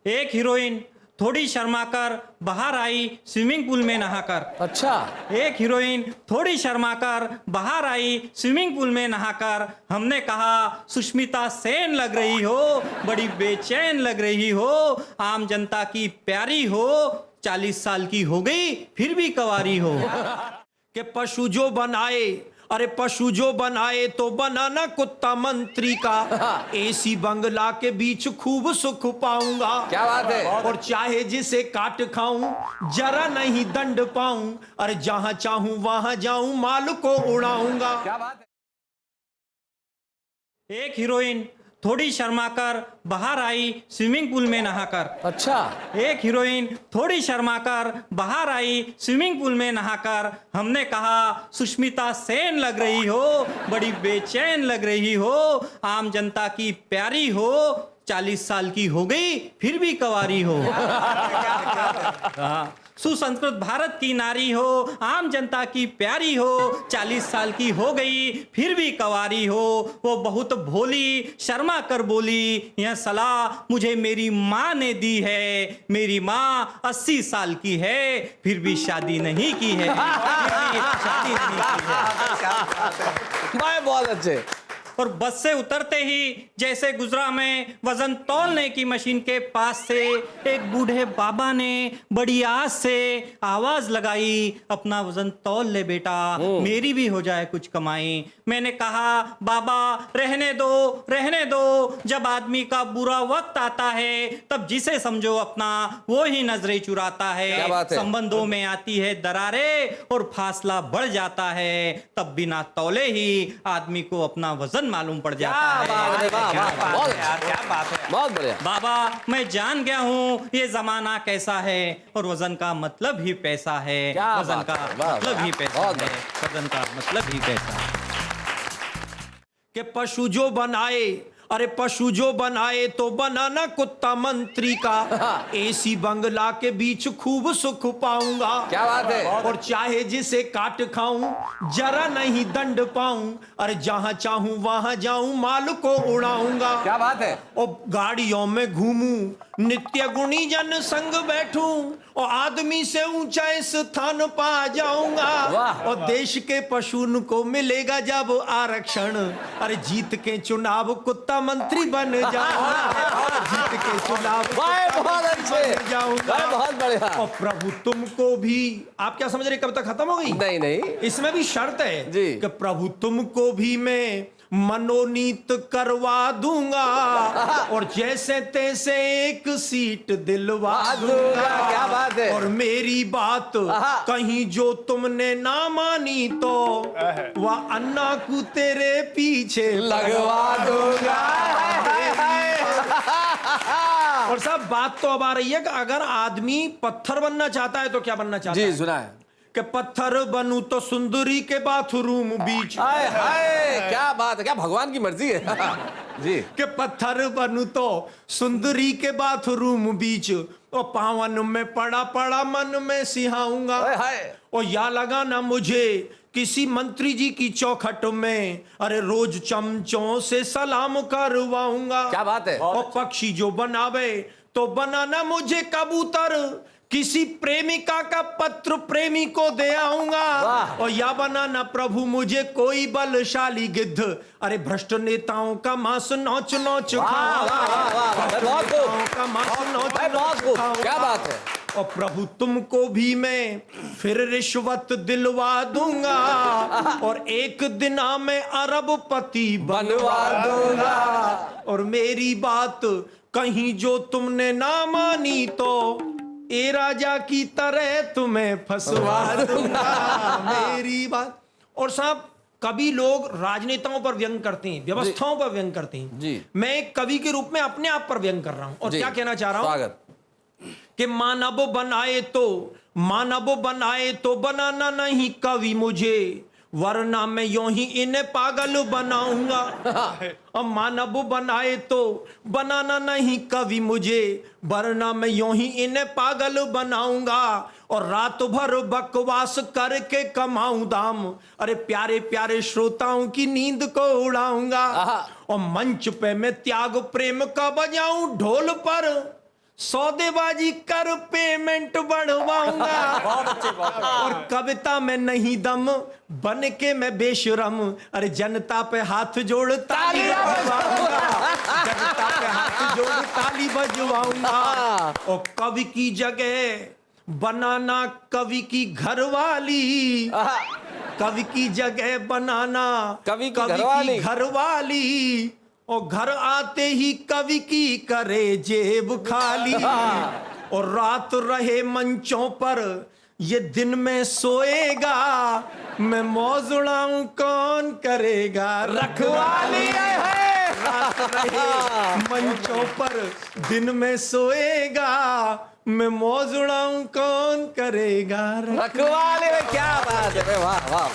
एक हीरोइन थोड़ी शर्माकर बाहर आई स्विमिंग पूल में नहाकर। अच्छा, एक हीरोइन थोड़ी शर्माकर बाहर आई स्विमिंग पूल में नहाकर। हमने कहा सुष्मिता सेन लग रही हो, बड़ी बेचैन लग रही हो, आम जनता की प्यारी हो, 40 साल की हो गई फिर भी कवारी हो। कि पशु जो बनाए, अरे पशु जो बनाए तो बनाना कुत्ता मंत्री का, एसी बंगला के बीच खूब सुख पाऊंगा। क्या बात है। और चाहे जिसे काट खाऊं जरा नहीं दंड पाऊं, अरे जहां चाहूं वहां जाऊं माल को उड़ाऊंगा। क्या बात है। एक हीरोइन थोड़ी शर्माकर बाहर आई स्विमिंग पूल में नहाकर। अच्छा, एक हीरोइन थोड़ी शर्माकर बाहर आई स्विमिंग पूल में नहाकर। हमने कहा सुष्मिता सेन लग रही हो, बड़ी बेचैन लग रही हो, आम जनता की प्यारी हो, 40 साल की हो गई फिर भी कवारी हो। हाँ, सुसंस्कृत भारत की नारी हो, आम जनता की प्यारी हो, 40 साल की हो गई फिर भी कवारी हो। वो बहुत भोली शर्मा कर बोली, यह सलाह मुझे मेरी माँ ने दी है। मेरी माँ 80 साल की है फिर भी शादी नहीं की है, शादी नहीं की है। भाई बहुत अच्छे। और बस से उतरते ही जैसे गुजरा मैं वजन तौलने की मशीन के पास से, एक बूढ़े बाबा ने बड़ी आस से आवाज लगाई, अपना वजन तौल ले बेटा, मेरी भी हो जाए कुछ कमाई। मैंने कहा बाबा रहने दो रहने दो, जब आदमी का बुरा वक्त आता है तब जिसे समझो अपना वो ही नजरें चुराता क्या बात है। है। संबंधों में आती है दरारें और फासला बढ़ जाता है, तब बिना तौले ही आदमी को अपना वजन मालूम पड़ जाता है। क्या बात है, बहुत बढ़िया। बाबा मैं जान गया हूँ ये जमाना कैसा है, और वजन का मतलब ही पैसा है। क्या वजन बात का है, वाह, मतलब ही वाह, पैसा बहुत है, वजन का मतलब ही पैसा है। कि पशु जो बनाए, अरे पशु जो बनाए तो बनाना कुत्ता मंत्री का, एसी बंगला के बीच खूब सुख पाऊंगा। क्या बात है। और चाहे जिसे काट खाऊं जरा नहीं दंड पाऊं, अरे जहां चाहूं वहां जाऊं माल को उड़ाऊंगा। क्या बात है। और गाड़ियों में घूमूं नित्य गुणी जन संग बैठूं, और आदमी से ऊंचा स्थान पा जाऊंगा। वाह। और देश के पशु को मिलेगा जब आरक्षण, अरे जीत के चुनाव कुत्ता मंत्री बन जाऊंगा। जीत के चुनाव भाई बहुत अच्छे, जाऊंगा। भाई बहुत बढ़िया। और प्रभु तुमको भी, आप क्या समझ रहे कब तक खत्म हो गई? नहीं नहीं, इसमें भी शर्त है जी। कि प्रभु तुमको भी मैं मनोनीत करवा दूंगा, और जैसे तैसे एक सीट दिलवा दूंगा। क्या बात है। और मेरी बात कहीं जो तुमने ना मानी तो वह अन्ना को तेरे पीछे लगवा दूंगा। और सब बात तो अब आ रही है कि अगर आदमी पत्थर बनना चाहता है तो क्या बनना चाहता जी है? सुना है। कि पत्थर बनूं तो सुंदरी के बाथरूम बीच। हाय हाय, क्या बात है, क्या भगवान की मर्जी है। जी। कि पत्थर बनूं तो सुंदरी के बाथरूम बीच, और पावन में पड़ा पड़ा मन में सिहाऊंगा। हाय हाय। और या लगाना मुझे किसी मंत्री जी की चौखट में, अरे रोज चमचों से सलाम करवाऊंगा। क्या बात है। और पक्षी जो बनावे तो बनाना मुझे कबूतर, किसी प्रेमिका का पत्र प्रेमी को दे आऊंगा। वाह। और या बनाना प्रभु मुझे कोई बलशाली गिद्ध, अरे भ्रष्ट नेताओं का मांस नोच नोच खाऊंगा। बहुत खूब, का मांस नोच भाई बहुत खूब, खाऊंगा। क्या बात है। और प्रभु तुमको भी मैं फिर रिश्वत दिलवा दूंगा, और एक दिन मैं अरबपति बनवा दूंगा। और मेरी बात कहीं जो तुमने ना मानी तो ए राजा की तरह तुम्हें फंसवा दूंगा। मेरी बात। और साहब कभी लोग राजनेताओं पर व्यंग करते हैं, व्यवस्थाओं पर व्यंग करते हैं। जी। मैं एक कवि के रूप में अपने आप पर व्यंग कर रहा हूं, और जी। क्या कहना चाह रहा हूं स्वागत। कि मानव बनाए तो बनाना नहीं कवि मुझे, वरना मैं यूं ही इन्हें पागल बनाऊंगा। और मानव बनाए तो बनाना नहीं कवि मुझे, वरना मैं यूं ही इन्हें पागल बनाऊंगा। और रात भर बकवास करके कमाऊं दाम, अरे प्यारे प्यारे श्रोताओं की नींद को उड़ाऊंगा। और मंच पे मैं त्याग प्रेम का बजाऊं ढोल पर, सौदेबाजी कर पेमेंट बढ़वाऊंगा। बहुत अच्छे बात। और कविता में नहीं दम बन के मैं बेशरम, अरे जनता पे हाथ जोड़ ताली बजवाऊंगा, जनता पे हाथ जोड़ ताली बजवाऊंगा। और कवि की जगह बनाना कवि की घरवाली, कवि की जगह बनाना कवि की घरवाली, और घर आते ही कवि की करे जेब खाली। और रात रहे मंचों पर ये दिन में सोएगा, मैं मौज उड़ाऊं कौन करेगा रखवाली। रात रहे मंचों पर दिन में सोएगा, मैं मौज उड़ाऊं कौन करेगा रखवाली। क्या बात है, वाह वाह।